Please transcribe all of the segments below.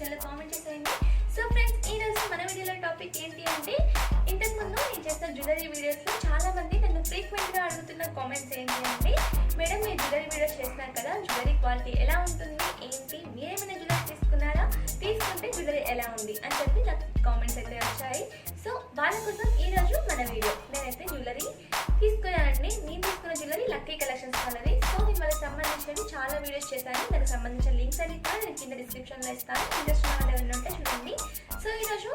వీడియోలో కామెంట్ చేసేయండి. So friends, ఈ రోజు మన వీడియోలో టాపిక్ ఏంటి అంటే, ఇంతకుముందు నేను చేసిన జ్యువెలరీ వీడియోస్లో చాలా మంది నన్ను ఫ్రీక్వెంట్గా అడుగుతున్న కామెంట్స్ ఏంటి అంటే, మేడం మీరు జ్యువెలరీ వీడియోస్ చేస్తున్నారు కదా, జ్యువెలరీ క్వాలిటీ ఎలా ఉంటుంది ఏంటి, మీరేమైనా జ్యువెలరీ తీసుకున్నారా, తీసుకుంటే జ్యువెలరీ ఎలా ఉంది అని చెప్పి నాకు కామెంట్స్ అయితే వచ్చాయి. సో వాళ్ళ కోసం ఈరోజు మన వీడియో. నేనైతే జ్యువెలరీ తీసుకున్నానండి. నేను తీసుకున్న జ్యువెలరీ లక్కీ కలెక్షన్స్ వాళ్ళది. సో నేను వాళ్ళకి సంబంధించినవి చాలా వీడియోస్ చేశాను. దానికి సంబంధించిన లింక్స్ అన్ని కూడా నేను కింద డిస్క్రిప్షన్లో ఇస్తాను. ఇంట్రెస్ట్ ఉన్న వాళ్ళు ఎవరైనా ఉంటే చూడండి. సో ఈరోజు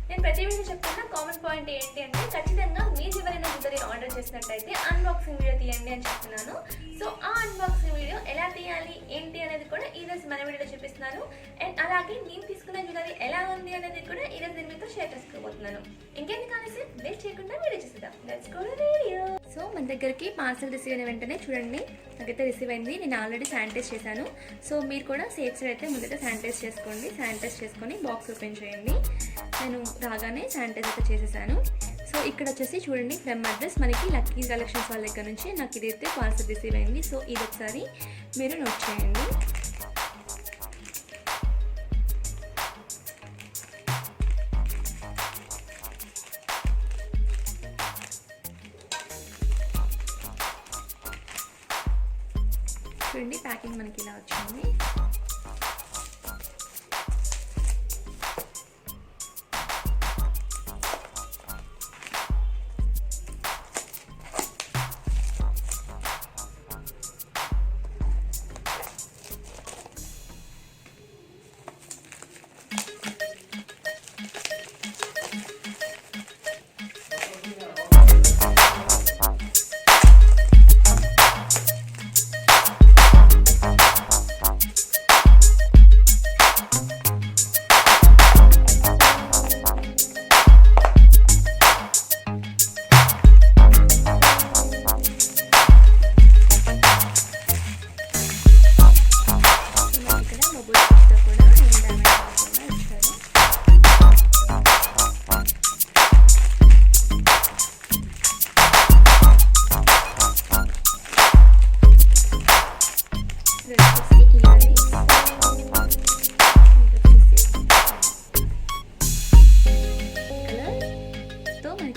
నేను ప్రతి వీడియో చెప్తున్న కామన్ పాయింట్ ఏంటి అంటే, ఖచ్చితంగా మీరు ఎవరైనా జ్యువెలరీ ఆర్డర్ చేసినట్టయితే అన్బాక్సింగ్ వీడియో తీయండి అని చెప్తున్నాను. సో ఆ అన్బాక్సింగ్ వీడియో ఎలా తీయాలి ఏంటి అనేది కూడా ఈరోజు మన వీడియోలో చూపిస్తున్నాను. అండ్ అలాగే నేను తీసుకున్న జ్యువెలరీ ఎలా ఉంది అనేది కూడా ఈరోజు నేను మీతో షేర్ చేసుకోబోతున్నాను. ఇంకెందుకు అనేసి వెయిట్ చేయకుండా వీడియో చూద్దాం. Let's go to video. So మన దగ్గరికి పార్సల్ రిసీవ్ అయిన వెంటనే చూడండి, నాకైతే రిసీవ్ అయింది. నేను ఆల్రెడీ శానిటైజ్ చేశాను. సో మీరు కూడా సేఫ్ సైడ్ అయితే ముందైతే శానిటైజ్ చేసుకోండి. శానిటైజ్ చేసుకొని బాక్స్ ఓపెన్ చేయండి. నేను రాగానే శానిటైజ్ అయితే చేసేసాను. సో ఇక్కడ వచ్చేసి చూడండి, ఫ్రమ్ అడ్రస్ మనకి లక్కీ కలెక్షన్స్ వాళ్ళ దగ్గర నుంచి నాకు ఇదైతే పార్సల్ రిసీవ్ అయింది. సో ఇది ఒకసారి మీరు నోట్ చేయండి. చూడండి, ప్యాకింగ్ మనకి ఇలా వచ్చింది.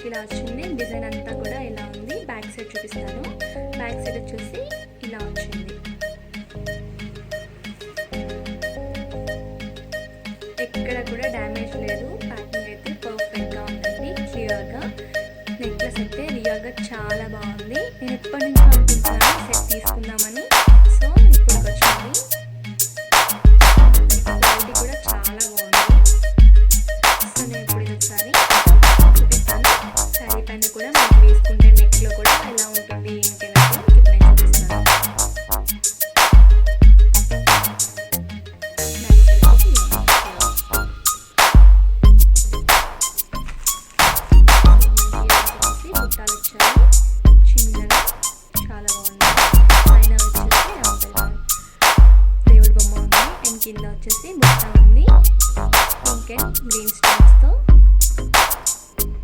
ఇలా వచ్చింది. డిజైన్ అంతా కూడా ఇలా ఉంది. బ్యాక్ సైడ్ చూపిస్తాను. బ్యాక్ సైడ్ వచ్చేసి ఇలా వచ్చింది. ఎక్కడ కూడా డ్యామేజ్ లేదు. ప్యాకింగ్ అయితే పర్ఫెక్ట్గా ఉందండి, క్లియర్గా. నెక్లెస్ అయితే రియల్గా చాలా బాగుంది. నేను ఎప్పటి నుంచో అనుకుంటున్నాను సెట్ తీసుకుందామని. సో ఇప్పుడు వచ్చింది. క్వాలిటీ కూడా చాలా బాగుంది. సో నేను ఇప్పుడు ఇది ఒకసారి చూపిస్తాను. శారీ పైన కూడా మనకి వేసుకుంటే నెక్లో కూడా ఎలా ఉంటుంది ఏంటి అనేది ఇప్పుడు నేను చూపిస్తాను. బుట్టాలు వచ్చాయి చిన్నగా, చాలా బాగుంది. పైన వచ్చేసి దేవుడి బొమ్మ ఉంది. అండ్ కింద వచ్చేసి బుట్ట ఉంది. పింక్ అండ్ గ్రీన్ స్టోన్స్తో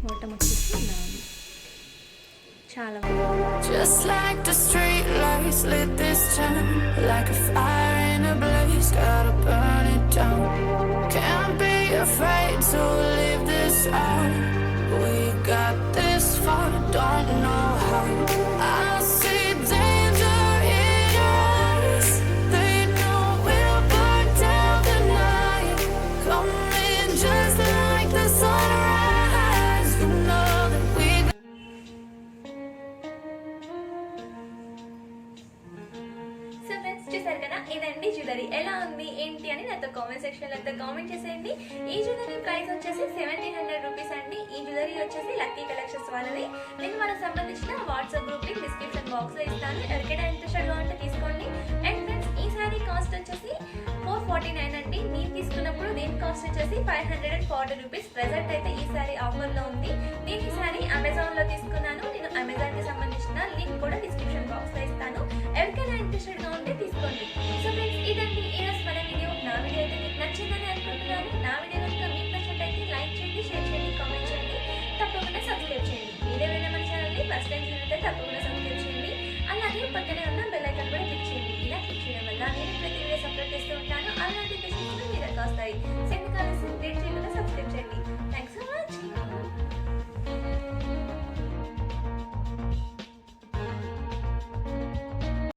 బాటమ్ వచ్చేసి ఇలా ఉంది. చాలా బాగుంది. Just like the street lights lit this town, like a fire in a blaze, gotta burn it down. Can't be afraid to leave this out. We got this far, don't know how. I see danger in us. They know we'll burn down the night. Coming just like the sunrise. You know that we. So friends, చూసారు కదా, ఇదండి jewellery. ఎలా ఉంది ఏంటి అని నాతో comment సెక్షన్లో అయితే కామెంట్ చేసేయండి. ఈ జ్యువెలరీ ప్రైస్ వచ్చేసి 1700 రూపీస్ అండి. ఈ జ్యువెలరీ వచ్చేసి లక్కీ కలెక్షన్స్ వాళ్ళది. నేను వాళ్ళకి సంబంధించిన వాట్సాప్ గ్రూప్ లింక్ డిస్క్రిప్షన్ బాక్స్లో ఇస్తాను. ఎవరికైనా ఇంట్రెస్టెడ్గా ఉంటే తీసుకోండి. అండ్ ఫ్రెండ్స్, ఈ సారీ కాస్ట్ వచ్చేసి 449 అండి. నేను తీసుకున్నప్పుడు దీని కాస్ట్ వచ్చేసి 540 రూపీస్. ప్రెజెంట్ అయితే ఈ సారీ ఆఫర్లో ఉంది. నేను ఈ సారీ అమెజాన్లో తీసుకున్నాను. నేను అమెజాన్కి సంబంధించిన లింక్ కూడా డిస్క్రిప్షన్ బాక్స్లో ఇస్తాను. ఎవరికైనా ఇంట్రెస్టెడ్గా ఉంటే తీసుకోండి. సో